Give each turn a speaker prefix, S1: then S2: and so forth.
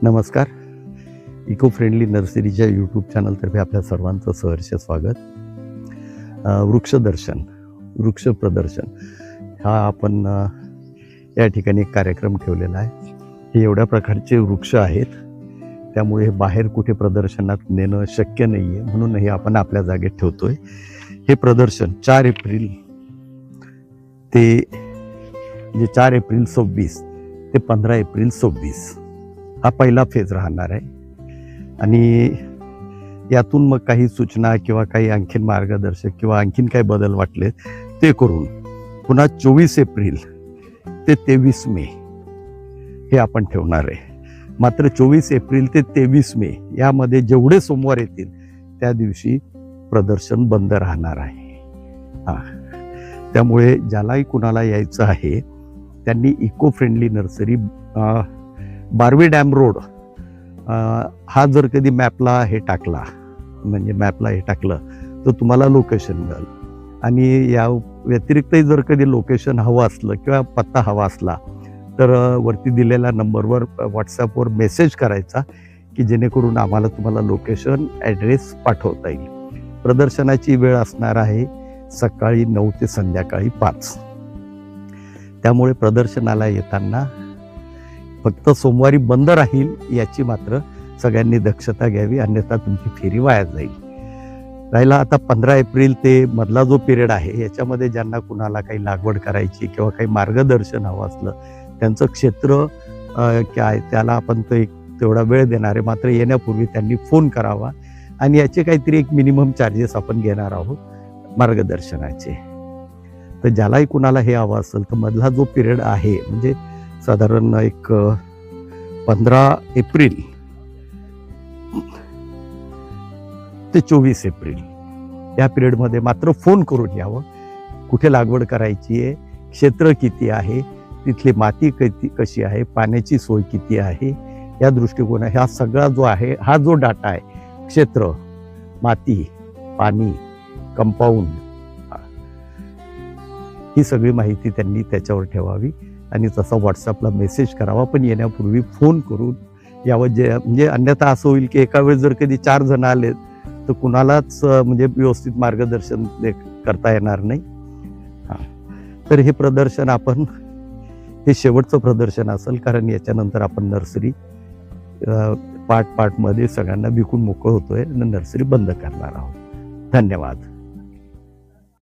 S1: नमस्कार. Eco friendly नर्सरीच्या YouTube चॅनलतर्फे आपल्या सर्वांचं सहर्ष स्वागत. वृक्षदर्शन, वृक्ष प्रदर्शन हा आपण या ठिकाणी एक कार्यक्रम ठेवलेला आहे. हे एवढ्या प्रकारचे वृक्ष आहेत, त्यामुळे बाहेर कुठे प्रदर्शनात नेणं शक्य नाही आहे, म्हणून हे आपण आपल्या जागेत ठेवतोय. हे प्रदर्शन 4 एप्रिल ते 4 एप्रिल 26 ते 15 एप्रिल 26 हा पहिला फेज राहणार आहे. आणि यातून मग काही सूचना किंवा काही आणखीन मार्गदर्शक किंवा आणखीन काही बदल वाटले ते करून पुन्हा 24 एप्रिल ते 23 मे हे आपण ठेवणार आहे. मात्र 24 एप्रिल ते 23 मे यामध्ये जेवढे सोमवार येतील त्या दिवशी प्रदर्शन बंद राहणार आहे. त्यामुळे ज्यालाही कुणाला यायचं आहे त्यांनी eco friendly nursery, Barvi dam road, हा जर कधी मॅपला हे टाकला, म्हणजे मॅपला हे टाकलं तर तुम्हाला लोकेशन मिळेल. आणि या व्यतिरिक्तही जर कधी लोकेशन हवं असलं किंवा पत्ता हवा असला तर वरती दिलेल्या नंबरवर व्हॉट्सॲपवर मेसेज करायचा की जेणेकरून आम्हाला तुम्हाला लोकेशन ॲड्रेस पाठवता येईल. प्रदर्शनाची वेळ असणार आहे सकाळी 9 ते संध्याकाळी 5. त्यामुळे प्रदर्शनाला येताना फक्त सोमवारी बंद राहील याची मात्र सगळ्यांनी दक्षता घ्यावी, अन्यथा तुमची फेरी वाया जाईल. राहिला आता 15 एप्रिल ते मधला जो पिरियड आहे याच्यामध्ये ज्यांना कुणाला काही लागवड करायची किंवा काही मार्गदर्शन हवं असलं, त्यांचं क्षेत्र काय त्याला आपण तो एक तेवढा वेळ देणार आहे. मात्र येण्यापूर्वी त्यांनी फोन करावा आणि याचे काहीतरी एक मिनिमम चार्जेस आपण घेणार आहोत मार्गदर्शनाचे. तर ज्यालाही कुणाला हे हवं असेल तर मधला जो पिरियड आहे, म्हणजे साधारण एक 15 एप्रिल ते 24 एप्रिल या पिरियडमध्ये मात्र फोन करून यावं. कुठे लागवड करायची आहे, क्षेत्र किती आहे, तिथली माती कशी आहे, पाण्याची सोय किती आहे, या दृष्टिकोन हा सगळा जो आहे, हा जो डाटा आहे, क्षेत्र, माती, पाणी, कंपाऊंड, ही सगळी माहिती त्यांनी त्याच्यावर ठेवावी आणि तसा व्हॉट्सअपला मेसेज करावा. पण येण्यापूर्वी फोन करून यावं, म्हणजे अन्यथा असं होईल की एका वेळेस जर कधी 4 जण आले तर कुणालाच म्हणजे व्यवस्थित मार्गदर्शन करता येणार नाही. तर हे प्रदर्शन आपण, हे शेवटचं प्रदर्शन असेल, कारण याच्यानंतर आपण नर्सरी पार्टमध्ये सगळ्यांना विकून मोकळ होतोय आणि नर्सरी बंद करणार आहोत. धन्यवाद.